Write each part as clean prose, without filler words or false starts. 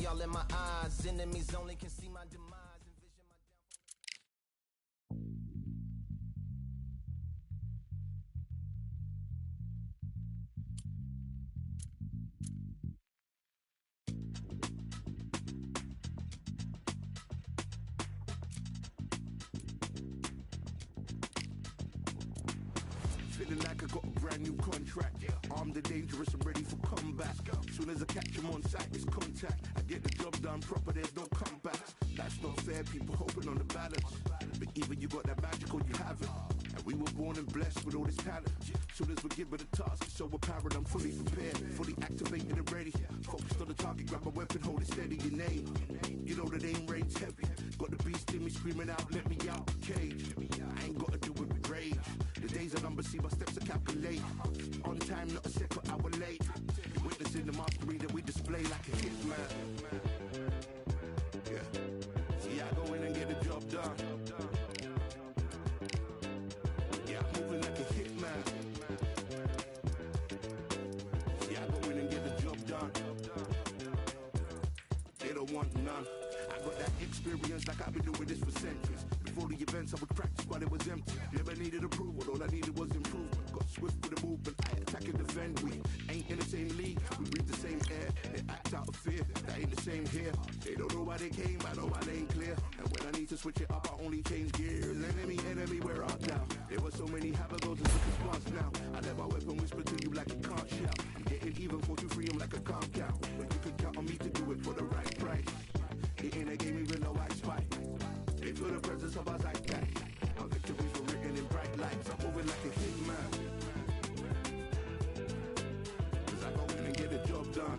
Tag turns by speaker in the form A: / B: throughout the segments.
A: all in my eyes. Enemies only can see my demise.
B: Feeling like I got a brand new contract. Armed and dangerous and ready for comeback. Soon as I catch him on sight, it's contact. I get the job done proper, there's no comebacks. That's not fair, people hoping on the balance. But either you got that magic or you haven't. And we were born and blessed with all this talent. Soon as we're given a task, it's overpowered. I'm fully prepared, fully activated and ready. Focused on the target, grab my weapon, hold it steady, your name. You know that aim rain's heavy. Got the beast in me screaming out, let me out the cage. I ain't got to do it with rage. The days are numbered, see my steps are calculate. On time, not a second hour late. Witnessing the mastery that we display like a hitman. Yeah. See, I go in and get the job done. Yeah, I'm moving like a hitman. See, I go in and get the job done. They don't want none. I got that experience like I've been doing this for centuries. Before the events, I would practice while it was empty. Never needed approval, all I needed was improvement. Got swift with the movement, I attack and defend. We ain't in the same league, we breathe the same air. They act out of fear, that ain't the same here. They don't know why they came, I know my lane clear. And when I need to switch it up, I only change gears. Enemy, where art thou? There were so many habagos and response now. I let my weapon whisper to you like a can't shout. I'm getting even, force you free, I'm like a calm cow. But you can count on me to do it for the right price. It ain't a game even though I spite. They feel the presence of our zeitgeist. My victories were written in bright lights. I'm moving like a hitman. Cause I go in and get the job done.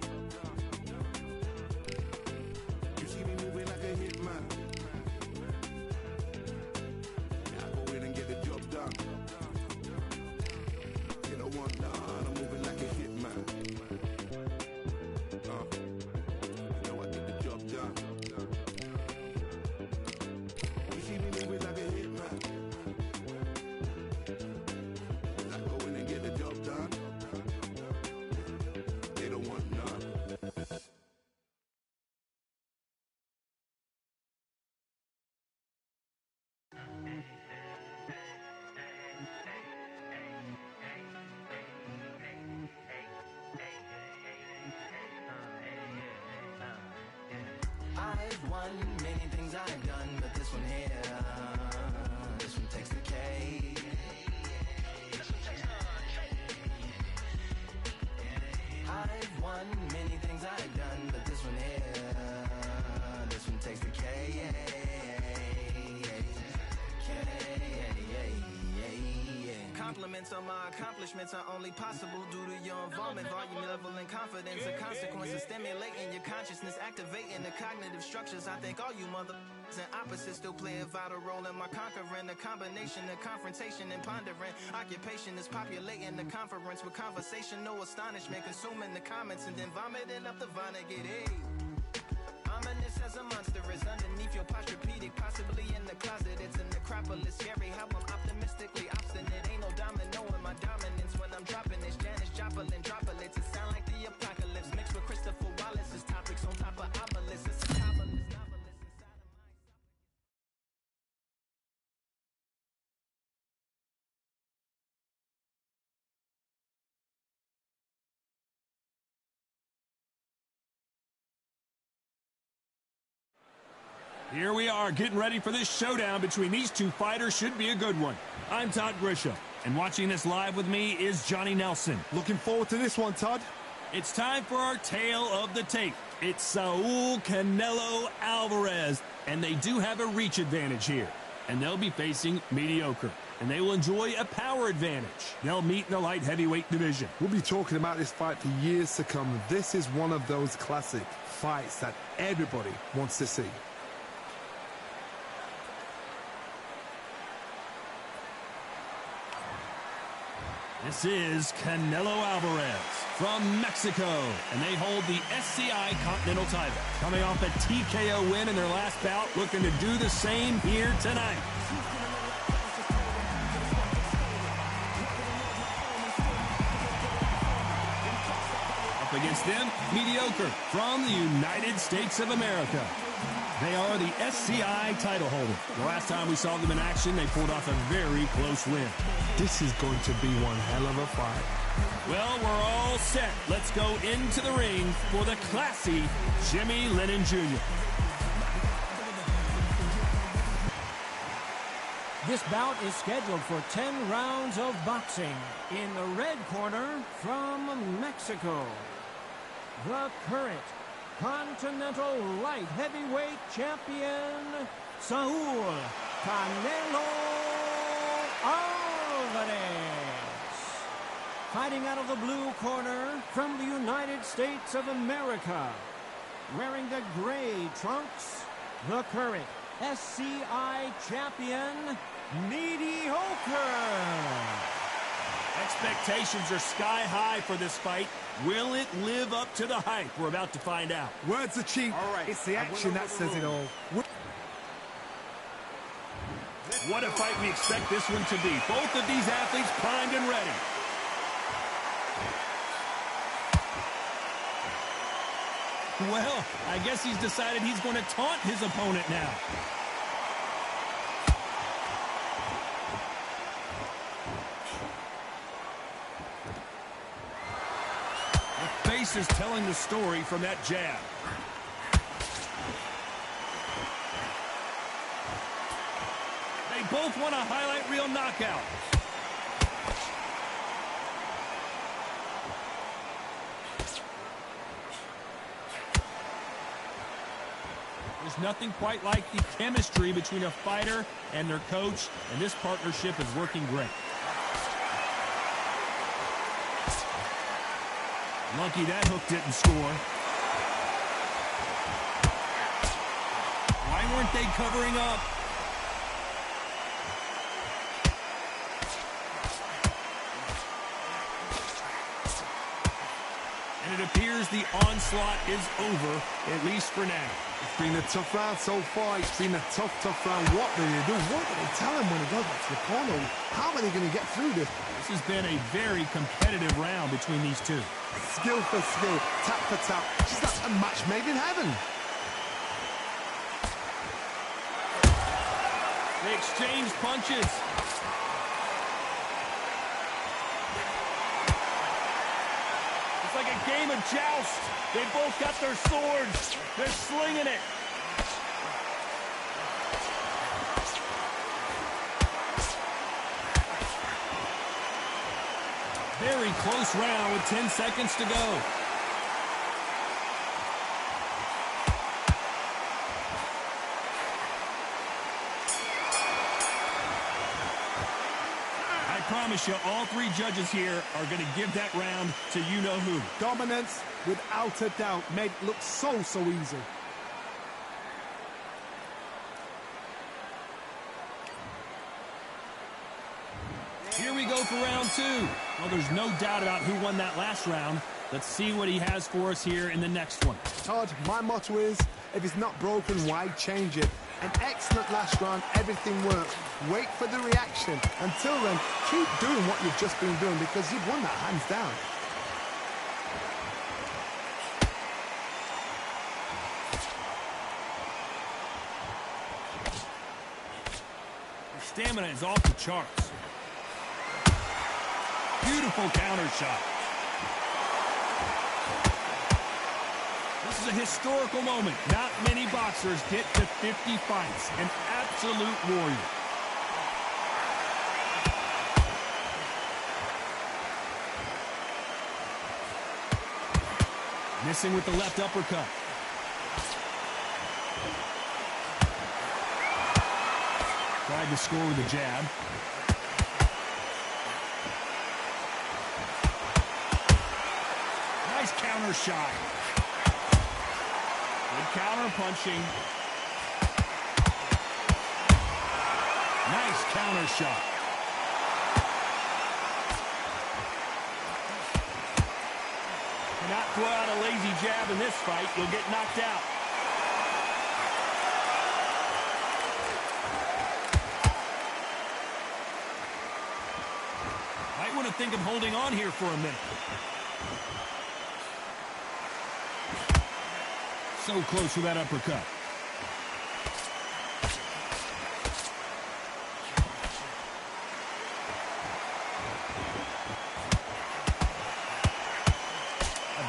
B: You see me moving like a hitman. Yeah, I go in and get the job done. You don't want none. I'm moving like a hitman. You know I get the job done.
A: I've won many things I've done, but this one here, this one takes the cake. I've won many things I've done, but this one here, this one takes the cake. Compliments on my accomplishments are only possible due to your involvement, volume, level, and confidence. The consequences stimulating your consciousness, activating the cognitive structures. I think all you and opposites still play a vital role in my conquering. The combination of confrontation and pondering. Occupation is populating the conference with conversation, no astonishment, consuming the comments and then vomiting up the Vonnegut. Hey. Ominous as a monster is underneath your posturepedic, possibly in the closet. It's a necropolis, scary how I'm optimistically obstinate. Ain't no domino in my dominance when I'm dropping this. Janis Joplin droplets, it sound like the apocalypse mixed with Christopher Wallace's topics on top of obelisks. It's a novelist inside of my.
C: Here we are, getting ready for this showdown between these two fighters. Should be a good one. I'm Todd Grisham, and watching this live with me is Johnny Nelson.
D: Looking forward to this one, Todd.
C: It's time for our tale of the tape. It's Saul Canelo Alvarez, and they do have a reach advantage here. And they'll be facing mediocre, and they will enjoy a power advantage. They'll meet in the light heavyweight division.
D: We'll be talking about this fight for years to come. This is one of those classic fights that everybody wants to see.
C: This is Canelo Alvarez from Mexico, and they hold the SCI Continental title. Coming off a TKO win in their last bout, looking to do the same here tonight. Up Against them, mediocre from the United States of America. They are the SCI title holder. The last time we saw them in action, they pulled off a very close win.
D: This is going to be one hell of a fight.
C: Well, we're all set. Let's go into the ring for the classy Jimmy Lennon Jr.
E: This bout is scheduled for 10 rounds of boxing. In the red corner, from Mexico, the current Continental Light Heavyweight Champion, Saul Canelo Alvarez. Fighting out of the blue corner, from the United States of America, wearing the gray trunks, the current SCI Champion, Mediocre.
C: Expectations are sky high for this fight. Will it live up to the hype? We're about to find out.
D: Words are cheap.
B: All right.
D: It's the action that says it all.
C: What a fight we expect this one to be. Both of these athletes primed and ready. Well, I guess he's decided he's going to taunt his opponent now. The face is telling the story from that jab. They both want a highlight reel knockout. There's nothing quite like the chemistry between a fighter and their coach, and this partnership is working great. Lucky that hook didn't score. Why weren't they covering up? And it appears the onslaught is over, at least for now.
D: It's been a tough round so far. It's been a tough round. What do they do? What do they tell him when he goes back to the corner? How are they going to get through this?
C: This has been a very competitive round between these two.
D: Skill for skill, tap for tap. Just like a match made in heaven.
C: They exchange punches. It's like a game of joust. They both got their swords. They're slinging it. Very close round with 10 seconds to go. I promise you, all three judges here are going to give that round to you-know-who.
D: Dominance, without a doubt, made it look so easy.
C: Here we go for round two. Well, there's no doubt about who won that last round. Let's see what he has for us here in the next one.
D: Todd, my motto is, if it's not broken, why change it? An excellent last round, everything worked. Wait for the reaction. Until then, keep doing what you've just been doing because you've won that hands down.
C: Your stamina is off the charts. Beautiful counter shot. This is a historical moment. Not many boxers get to 50 fights. An absolute warrior. Missing with the left uppercut. Tried to score with a jab. Nice counter shot. Good counter punching. Nice counter shot. Cannot throw out a lazy jab in this fight. You'll get knocked out. Might want to think of holding on here for a minute. So close with that uppercut.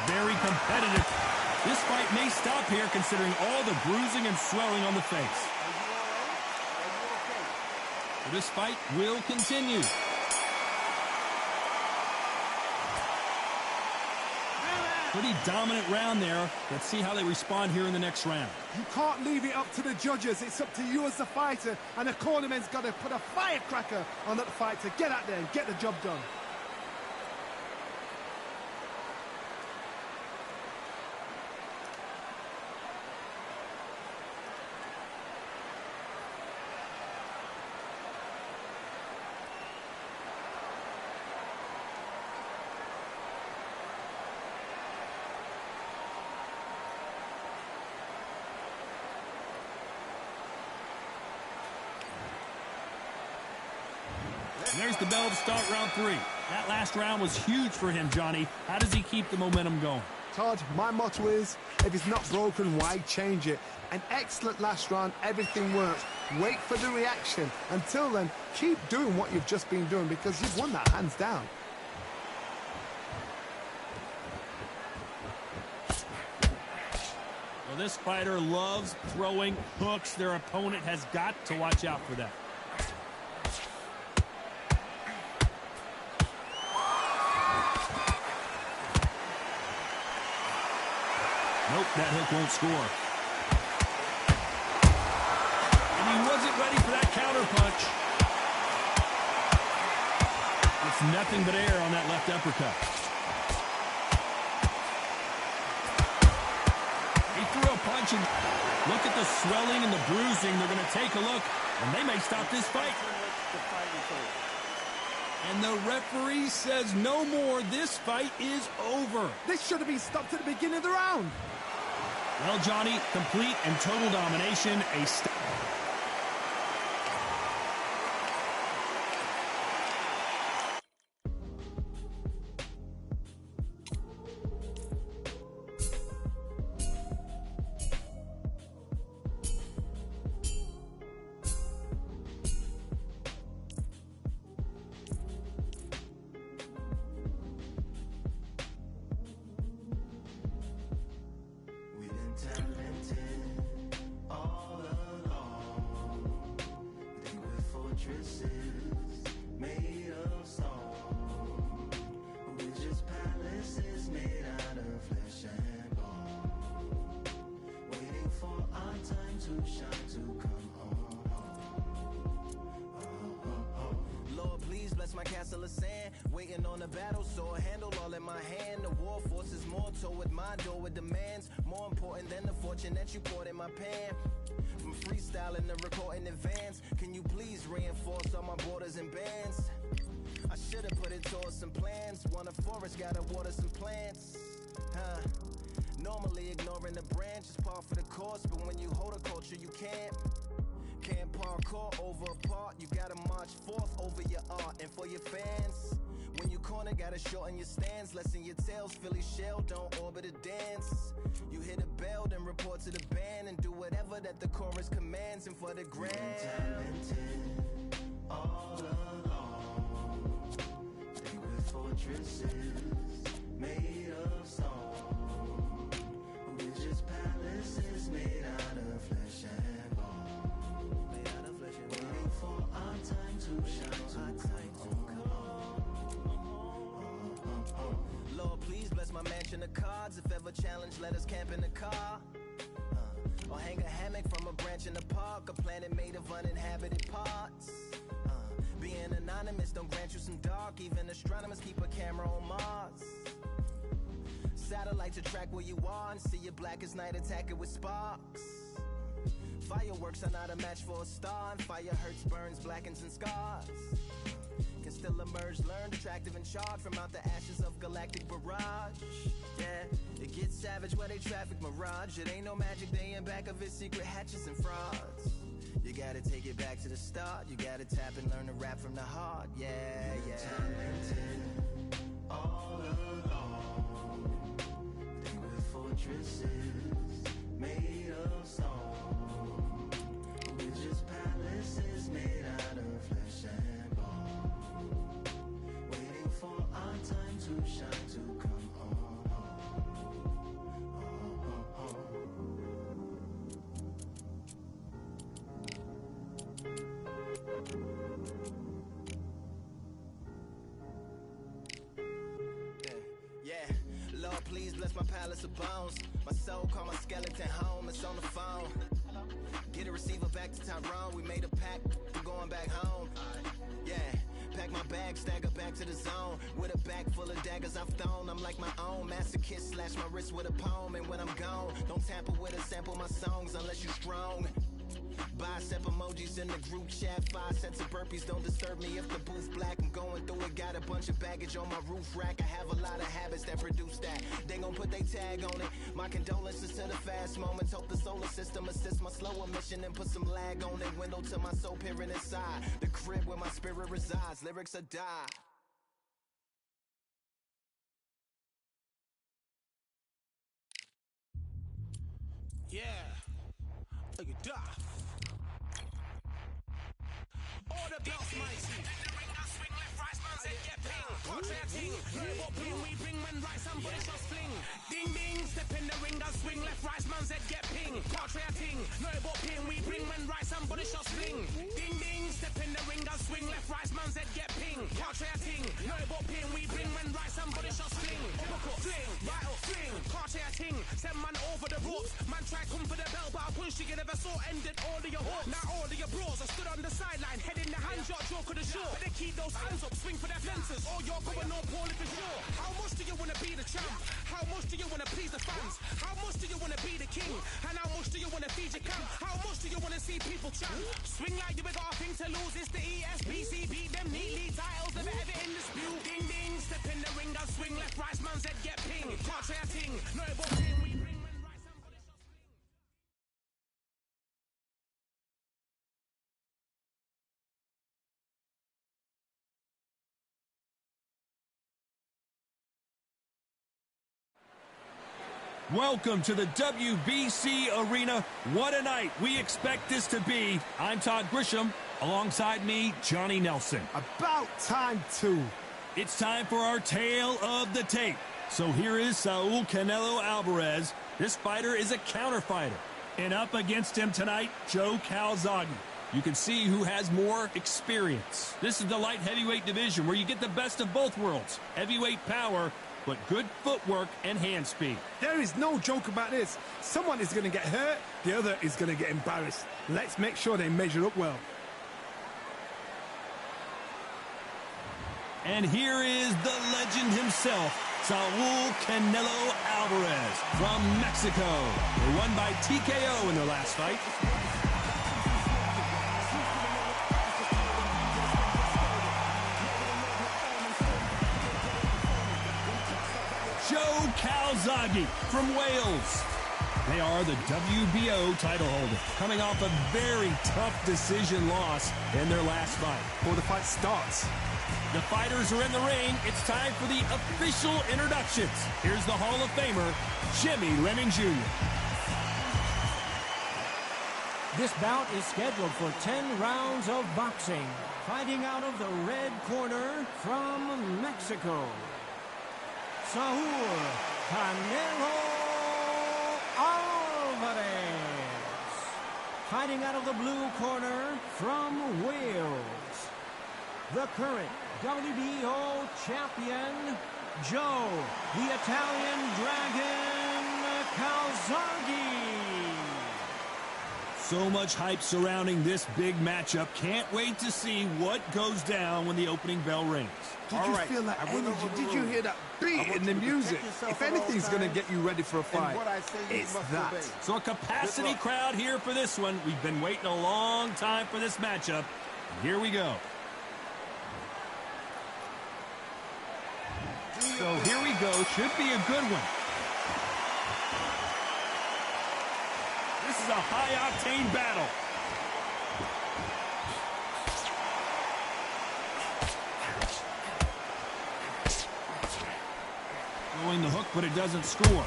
C: Very competitive. This fight may stop here considering all the bruising and swelling on the face. This fight will continue. Pretty dominant round there. Let's see how they respond here in the next round.
D: You can't leave it up to the judges. It's up to you as the fighter, and the cornerman's got to put a firecracker on that fight to get out there and get the job done.
C: And there's the bell to start round 3. That last round was huge for him, Johnny. How does he keep the momentum going?
D: Todd, my motto is, if it's not broken, why change it? An excellent last round, everything works. Wait for the reaction. Until then, keep doing what you've just been doing because you've won that hands down.
C: Well, this fighter loves throwing hooks. Their opponent has got to watch out for that. Nope, that hook won't score. And he wasn't ready for that counter punch. It's nothing but air on that left uppercut. He threw a punch and look at the swelling and the bruising. They're going to take a look, and they may stop this fight. And the referee says no more. This fight is over.
D: This should have been stopped at the beginning of the round.
C: Well, Johnny, complete and total domination.
A: Made of stone, we're just palaces made out of flesh and bone, waiting for our time to shine, to come home. Lord, please bless my castle of sand, waiting on the battle sword, handle all in my hand. The war force is more toward my door with demands, more important than the fortune that you poured in my pan. From freestyling to recording advance, can you please reinforce all my borders and bands? I should've put it towards some plans. Want a forest, gotta water some plants. Normally ignoring the branch is par for the course, but when you hold a culture, you can't parkour over a part. You gotta march forth over your art and for your fans. When you corner, gotta shorten your stance. Lessen your tails, Philly shell, don't orbit a dance. You hit a bell, then report to the band and do whatever that the chorus commands. And for the grand, talented all along. Think with fortresses made of stone. We're just palaces made out of flesh and bone. Made out of flesh and bone. Waiting for our time to shine, to come home. Lord, please bless my mansion of cards. If ever challenged, let us camp in the car. Or hang a hammock from a branch in the park. A planet made of uninhabited parts. Being anonymous don't grant you some dark. Even astronomers keep a camera on Mars. Satellite to track where you are and see you black as night, attack it with sparks. Fireworks are not a match for a star, and fire hurts, burns, blackens, and scars. Can still emerge, learned, attractive, and charred from out the ashes of galactic barrage. Yeah, it gets savage where they traffic mirage. It ain't no magic day in back of its secret hatches and frauds. You gotta take it back to the start. You gotta tap and learn to rap from the heart. Yeah, yeah. Talented all along. Think with fortresses made of stone. We're just palaces made out of flesh and bone, waiting for our time to shine, to come on home. Yeah, Lord, please bless my palace of bones. My soul call my skeleton home. It's on the phone. Get a receiver back to Tyrone. We made a pact, we're going back home. Yeah, pack my bag, stagger back to the zone. With a bag full of daggers I've thrown. I'm like my own masochist, slash my wrist with a poem. And when I'm gone, don't tamper with or sample my songs unless you're strong. Bicep emojis in the group chat, 5 sets of burpees, don't disturb me if the booth black. I'm going through it, got a bunch of baggage on my roof rack. I have a lot of habits that produce that. They gon' put they tag on it. My condolences to the fast moments. Hope the solar system assists my slower mission and put some lag on it. Window to my soul peering inside the crib where my spirit resides. Lyrics are die. Yeah, look at that. Order belts, mighty. Swing left, right, man's head get ping. Portrait ting, what ping we bring when right, somebody shots fling. Ding ding, step in the ring, and swing left, right, man's head get ping. Portrait ting, no what ping we bring when right, somebody shots fling. Ding ding, step in the ring, and swing left, right, man's head get ping. Portrait ting, no what ping we bring when right, somebody shots fling. Uppercut, fling, right up, fling. Portrait ting, send man over the ropes. Man try come for the belt, but I punch you never saw ended all of your hopes. Now all of your bros are stood on the sideline, head in the hand, shot, joke of the show. But they keep those hands up, swing for their fences, or you're going on poorly for sure. How much do you wanna be the champ? How much do you wanna please the fans? How much do you wanna be the king? And how much do you wanna feed your camp? How much do you wanna see people champ? Swing like you got a thing to lose, it's the ESBC, beat them neatly, titles never ever in dispute. Ding ding, step in the ring and swing left, right, man's head get ping. Can't try a ting, no but ping, we bring when right, somebody shot swing.
C: Welcome to the WBC Arena. What a night we expect this to be. I'm Todd Grisham. Alongside me, Johnny Nelson.
D: About time, too.
C: It's time for our tale of the tape. So here is Saul Canelo Alvarez. This fighter is a counter fighter. And up against him tonight, Joe Calzaghe. You can see who has more experience. This is the light heavyweight division where you get the best of both worlds. Heavyweight power, but good footwork and hand speed.
D: There is no joke about this. Someone is going to get hurt, the other is going to get embarrassed. Let's make sure they measure up well.
C: And here is the legend himself, Saul Canelo Alvarez from Mexico. They won by TKO in their last fight. Joe Calzaghe from Wales. They are the WBO title holder, coming off a very tough decision loss in their last fight.
D: Before the fight starts,
C: the fighters are in the ring. It's time for the official introductions. Here's the Hall of Famer, Jimmy Lennon Jr.
E: This bout is scheduled for 10 rounds of boxing. Fighting out of the red corner from Mexico, Saul Canelo Alvarez. Fighting out of the blue corner from Wales, the current WBO champion, Joe, the Italian Dragon Calzaghe.
C: So much hype surrounding this big matchup. Can't wait to see what goes down when the opening bell rings.
D: did you feel that energy? Did you hear that beat in the music? If anything's going to get you ready for a fight, it's that.
C: So a capacity crowd here for this one. We've been waiting a long time for this matchup. And here we go. So here we go. Should be a good one. This is a high-octane battle. Throwing the hook, but it doesn't score.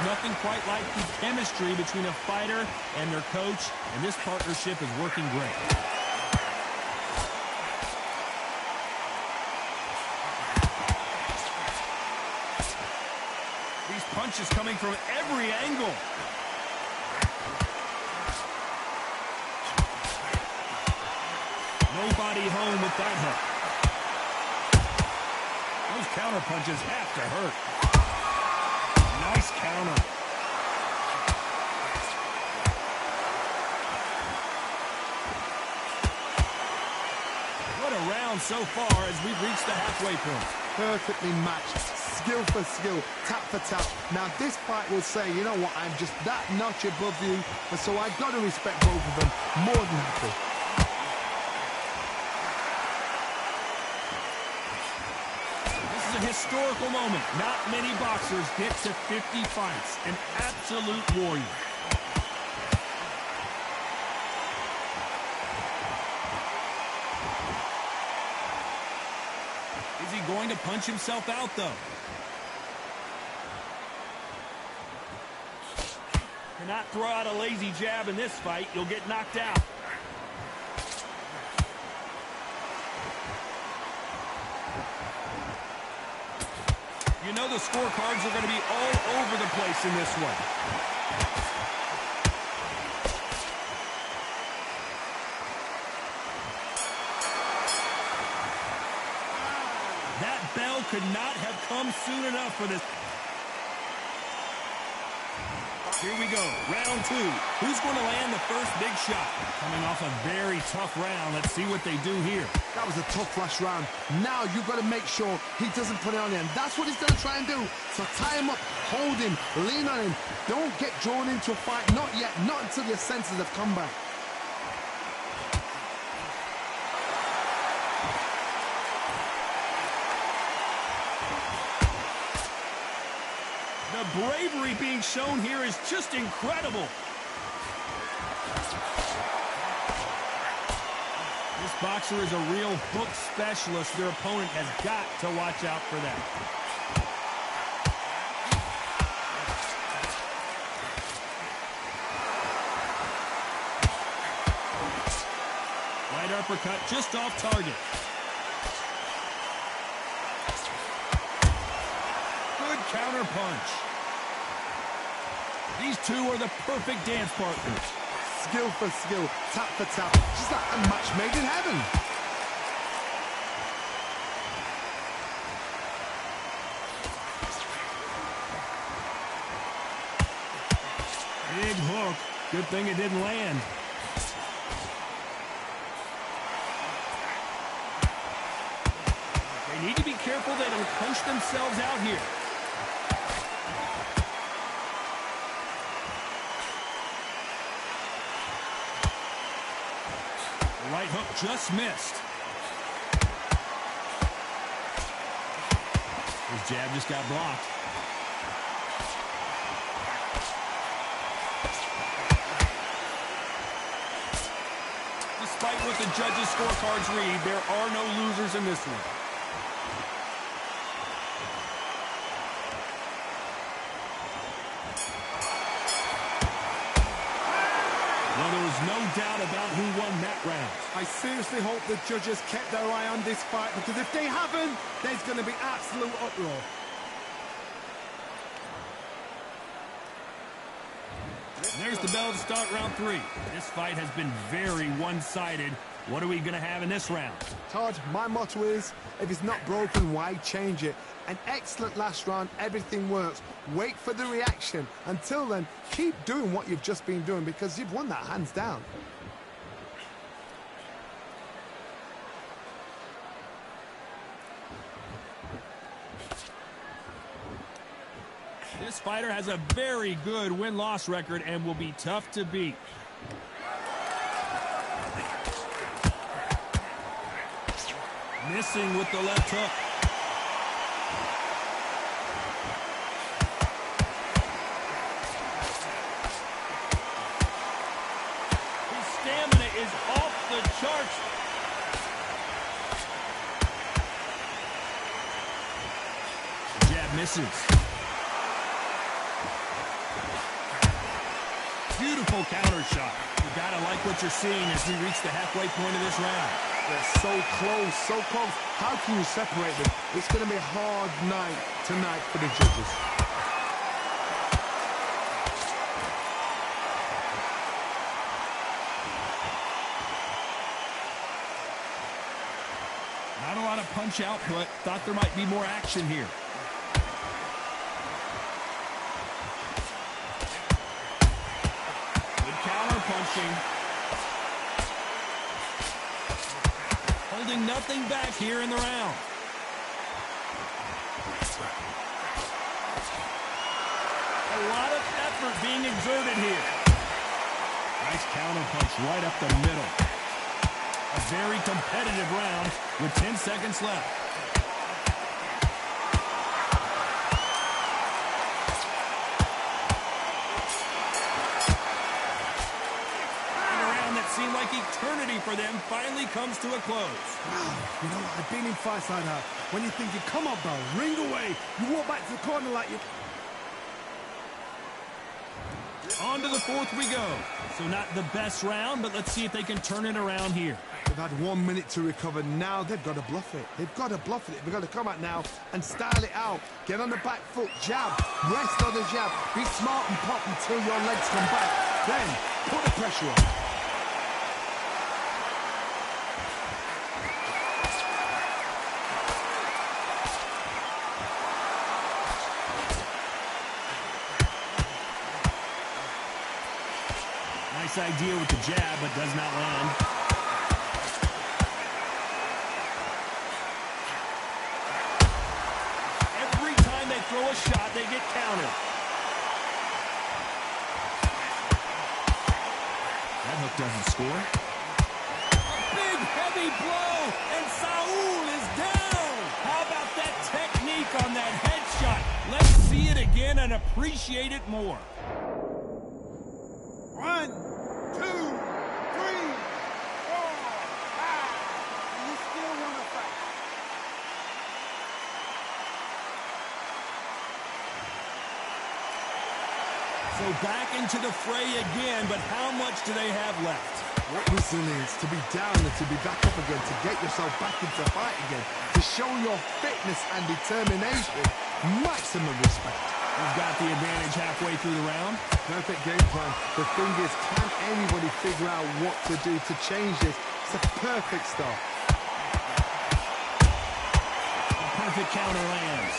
C: nothing quite like the chemistry between a fighter and their coach, and this partnership is working great. These punches coming from every angle. Nobody home with that hook. Those counter punches have to hurt. Nice counter. What a round so far as we've reached the halfway point.
D: Perfectly matched, skill for skill, tap for tap. Now this fight will say, you know what, I'm just that notch above you, and so I've got to respect both of them. More than happy.
C: A historical moment. Not many boxers get to 50 fights. An absolute warrior. Is he going to punch himself out, though? Cannot throw out a lazy jab in this fight. You'll get knocked out. You know the scorecards are going to be all over the place in this one. That bell could not have come soon enough for this. Here we go, round two. Who's going to land the first big shot? Coming off a very tough round. Let's see what they do here.
D: That was a tough last round. Now you've got to make sure he doesn't put it on him. That's what he's going to try and do. So tie him up, hold him, lean on him. Don't get drawn into a fight. Not yet. Not until your senses have come back.
C: The bravery being shown here is just incredible. This boxer is a real hook specialist. Their opponent has got to watch out for that. Right uppercut just off target. Good counter punch. These two are the perfect dance partners.
D: Skill for skill, tap for tap. Just like a match made in heaven.
C: Big hook. Good thing it didn't land. They need to be careful they don't punch themselves out here. Right hook just missed. His jab just got blocked. Despite what the judges' scorecards read, there are no losers in this one. Well, there was no doubt about who won that round.
D: I seriously hope the judges kept their eye on this fight, because if they haven't, there's going to be absolute uproar.
C: There's the bell to start round three. This fight has been very one-sided. What are we going to have in this round?
D: Todd, my motto is, if it's not broken, why change it? An excellent last round, everything works. Wait for the reaction. Until then, keep doing what you've just been doing, because you've won that hands down.
C: This fighter has a very good win-loss record and will be tough to beat. Missing with the left hook. His stamina is off the charts. Jab misses. Beautiful counter shot. You gotta like what you're seeing as we reach the halfway point of this round.
D: They're so close, so close. How can you separate them? It's going to be a hard night tonight for the judges.
C: Not a lot of punch output. Thought there might be more action here. Good counter punching. Holding nothing back here in the round. A lot of effort being exerted here. Nice counter punch right up the middle. A very competitive round with 10 seconds left. And a round that seemed like eternity for them finally comes to a close.
D: Wow, you know, I've been in fights like that. When you're thinking, come on, bro, ring away. You walk back to the corner like you...
C: On to the fourth we go. So not the best round, but let's see if they can turn it around here.
D: They've had 1 minute to recover. Now they've got to bluff it. They've got to bluff it. They've got to come out now and style it out. Get on the back foot, jab, rest on the jab. Be smart and pop until your legs come back. Then put the pressure on.
C: Nice idea with the jab, but does not land. Every time they throw a shot, they get countered. That hook doesn't score. A big, heavy blow, and Saul is down. How about that technique on that headshot? Let's see it again and appreciate it more.
D: 1, 2, 3, 4, 5. And you still want to fight.
C: So back into the fray again, but how much do they have left?
D: What resilience to be down and to be back up again, to get yourself back into fight again, to show your fitness and determination. Maximum respect.
C: We've got the advantage halfway through the round.
D: Perfect game plan. The thing is, can anybody figure out what to do to change this? It's a perfect start.
C: Perfect counter lands.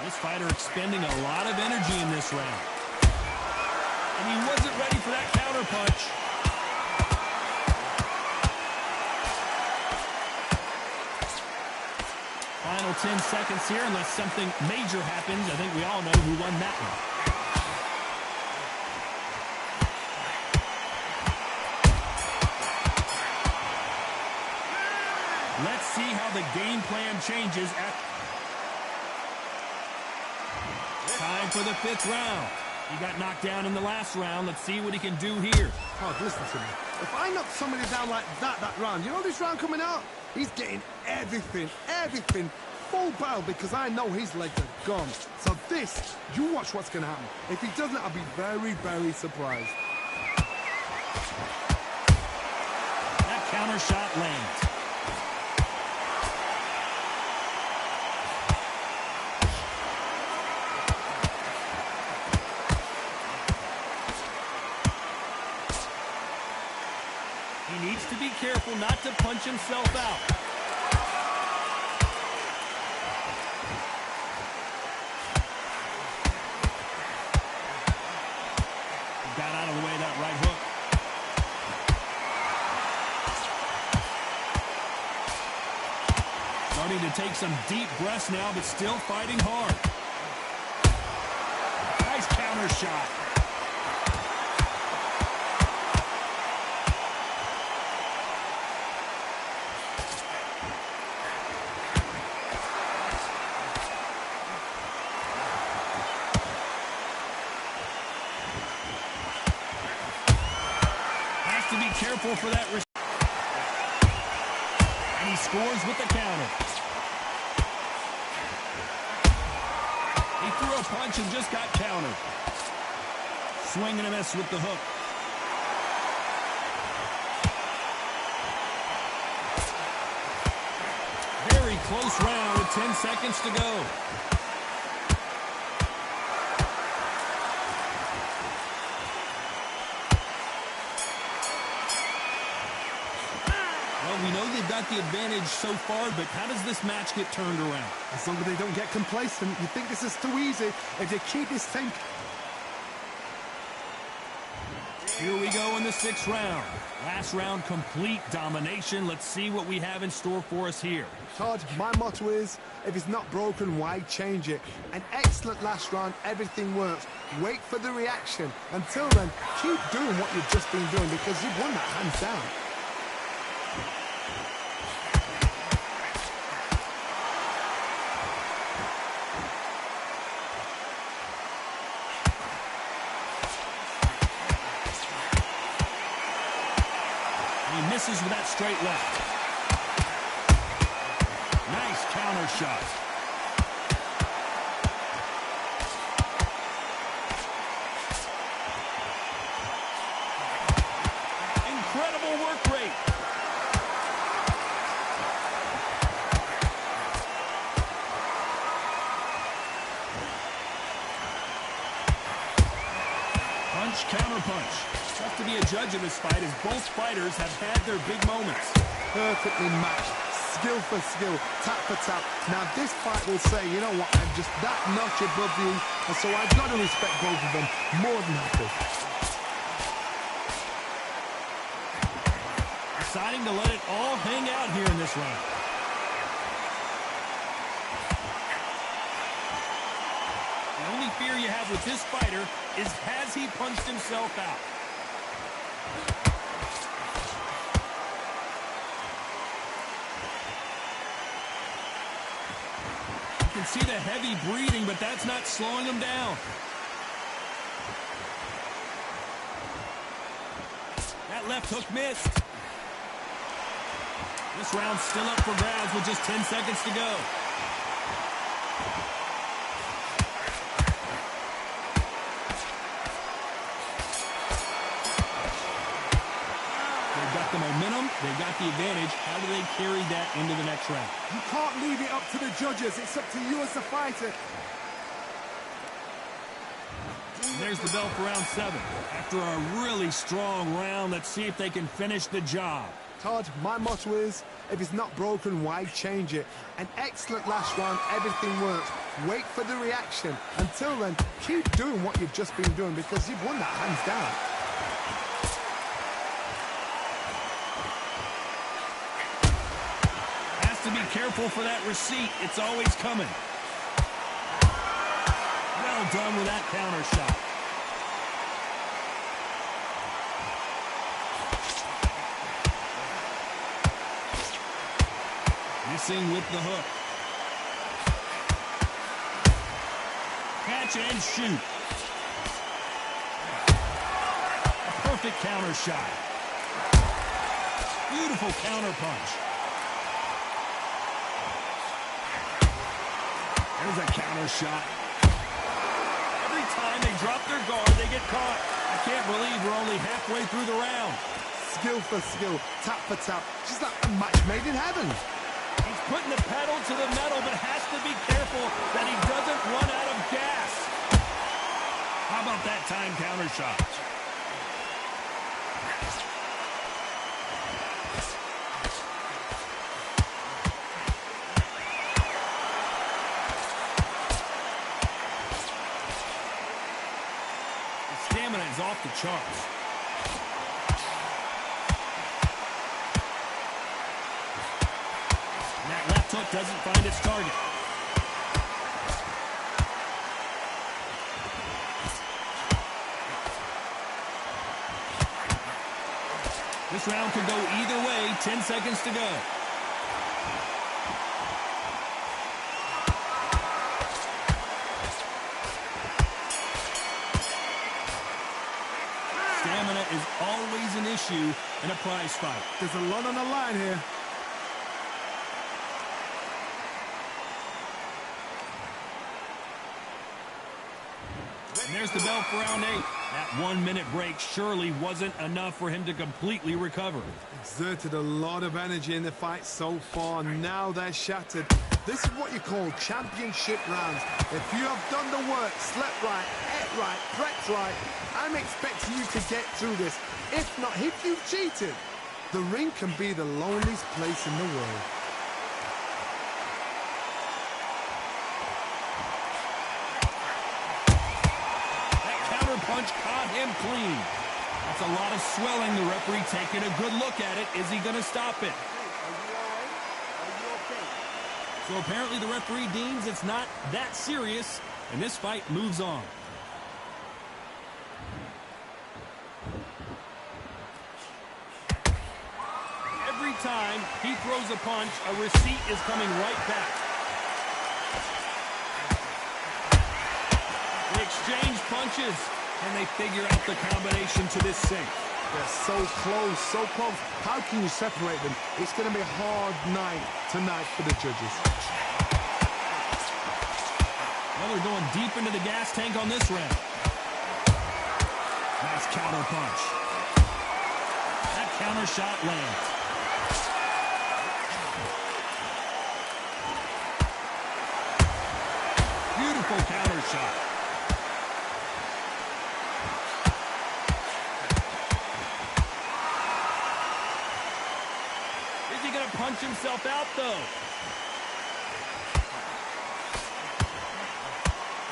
C: This fighter expending a lot of energy in this round. And he wasn't ready for that counter punch. Final 10 seconds here, unless something major happens. I think we all know who won that one. Let's see how the game plan changes at... Time for the fifth round. He got knocked down in the last round. Let's see what he can do here.
D: Oh, listen to me. If I knock somebody down like that round, you know this round coming out? He's getting everything, full barrel, because I know his legs are gone. So this, you watch what's going to happen. If he doesn't, I'll be very, very surprised.
C: That counter shot lands. He needs to be careful not to punch himself out. Got out of the way of that right hook. Starting to take some deep breaths now, but still fighting hard. Nice counter shot. To be careful for that. And he scores with the counter. He threw a punch and just got countered. Swing and a miss with the hook. Very close round with 10 seconds to go. Well, we know they've got the advantage so far, but how does this match get turned around?
D: As long as they don't get complacent, you think this is too easy. If they keep this thing...
C: Here we go in the 6th round. Last round, complete domination. Let's see what we have in store for us here.
D: Todd, my motto is, if it's not broken, why change it? An excellent last round, everything works. Wait for the reaction. Until then, keep doing what you've just been doing because you've won that hands down.
C: He misses with that straight left. Nice counter shot. Incredible work rate. Punch, counter punch. Tough to be a judge of this fight as both fighters have had their big moments.
D: Perfectly matched, skill for skill, tap for tap. Now this fight will say, you know what, I'm just that notch above you, and so I've got to respect both of them more than happy.
C: Deciding to let it all hang out here in this round. The only fear you have with this fighter is, has he punched himself out? You can see the heavy breathing, but that's not slowing him down. That left hook missed. This round's still up for grabs with just 10 seconds to go. They've got the momentum, they've got the advantage. How do they carry that into the next round?
D: You can't leave it up to the judges. It's up to you as the fighter.
C: And there's the bell for round 7. After a really strong round, let's see if they can finish the job.
D: Todd, my motto is, if it's not broken, why change it? An excellent last round, everything works. Wait for the reaction. Until then, keep doing what you've just been doing because you've won that hands down.
C: Has to be careful for that receipt. It's always coming. Well done with that counter shot. Missing with the hook. Catch and shoot. A perfect counter shot. Beautiful counter punch. There's a counter shot. Every time they drop their guard, they get caught. I can't believe we're only halfway through the round.
D: Skill for skill, tap for tap. Just like a match made in heaven.
C: He's putting the pedal to the metal, but has to be careful that he doesn't run out of gas. How about that time counter shot? His stamina is off the charts. Hook doesn't find its target. This round could go either way. 10 seconds to go. Stamina is always an issue in a prize fight.
D: There's a lot on the line here.
C: And there's the bell for round 8. That 1-minute break surely wasn't enough for him to completely recover.
D: Exerted a lot of energy in the fight so far. Now they're shattered. This is what you call championship rounds. If you have done the work, slept right, ate right, prepped right, I'm expecting you to get through this. If not, if you've cheated, the ring can be the loneliest place in the world.
C: Punch caught him clean. That's a lot of swelling. The referee taking a good look at it. Is he going to stop it? So apparently the referee deems it's not that serious, and this fight moves on. Every time he throws a punch, a receipt is coming right back. They exchange punches. And they figure out the combination to this sink.
D: They're so close, so close. How can you separate them? It's going to be a hard night tonight for the judges.
C: Well, they're going deep into the gas tank on this round. Nice counter punch. That counter shot lands. Beautiful counter shot. Punch himself out, though.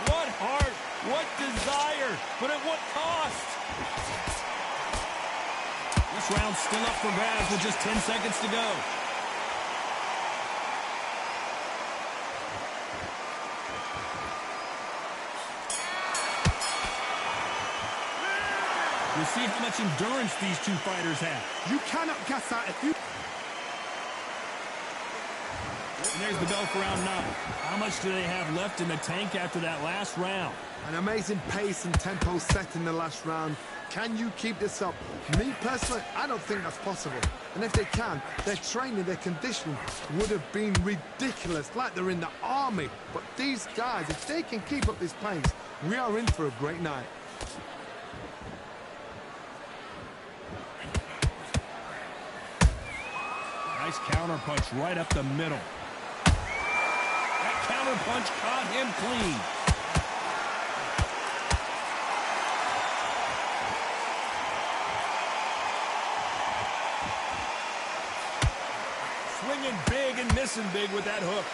C: What heart, what desire, but at what cost? This round's still up for grabs with just 10 seconds to go. You see how much endurance these two fighters have.
D: You cannot gas out if you...
C: And there's the bell for round 9. How much do they have left in the tank after that last round?
D: An amazing pace and tempo set in the last round. Can you keep this up? Me, personally, I don't think that's possible. And if they can, their training, their conditioning would have been ridiculous, like they're in the army. But these guys, if they can keep up this pace, we are in for a great night.
C: Nice counter punch right up the middle. That counter punch caught him clean. Swinging big and missing big with that hook.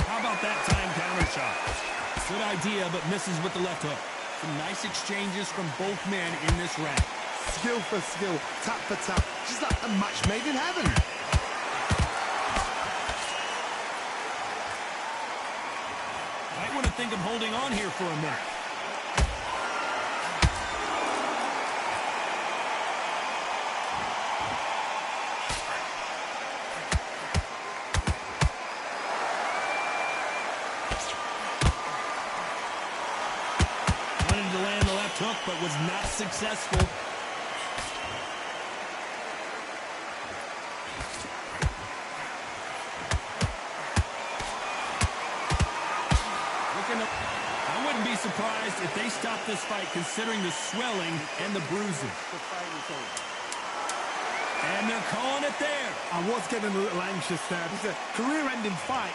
C: How about that time counter shot? Good idea, but misses with the left hook. Some nice exchanges from both men in this round.
D: Skill for skill, tap for tap, just like a match made in heaven.
C: Might want to think of holding on here for a minute. Wanted to land the left hook, but was not successful. I wouldn't be surprised if they stop this fight considering the swelling and the bruising. And they're calling it there.
D: I was getting a little anxious there. It's a career-ending fight.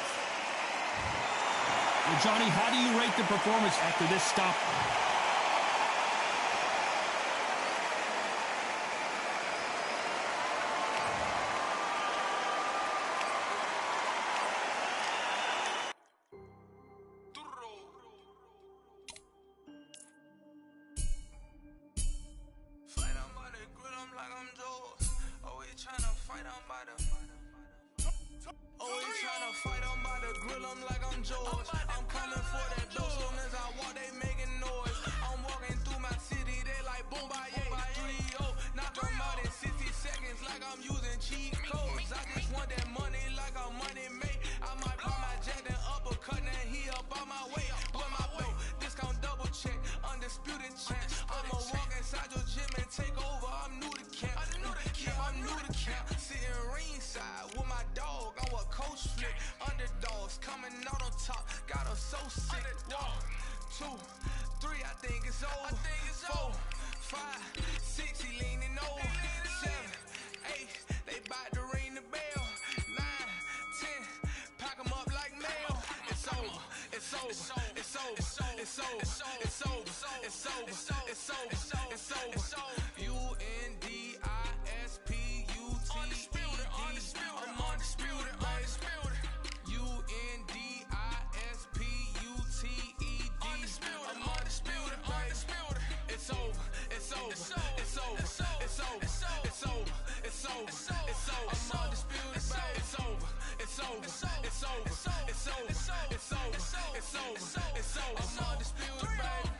C: Well, Johnny, how do you rate the performance after this stop?
A: Undisputed champ. I'ma walk inside your gym and take over. I'm new to camp.
F: 2, 3, I think it's over. 4, 5, 6, he leaning over. 7, 8, they bout to ring the bell. 9, 10, pack 'em up like mail. It's over, it's over, it's over, it's over, it's over, it's over, it's over, it's over, it's over. UNDISPUTED. I'm undisputed, undisputed. UNDISPUTED. I'm undisputed, undisputed. It's over, it's over, it's over, it's over, it's over, it's over, it's over, it's over. I'm undisputed, baby. It's over, it's over, it's over, it's over, it's over, it's over, it's over, it's over. I'm undisputed, baby.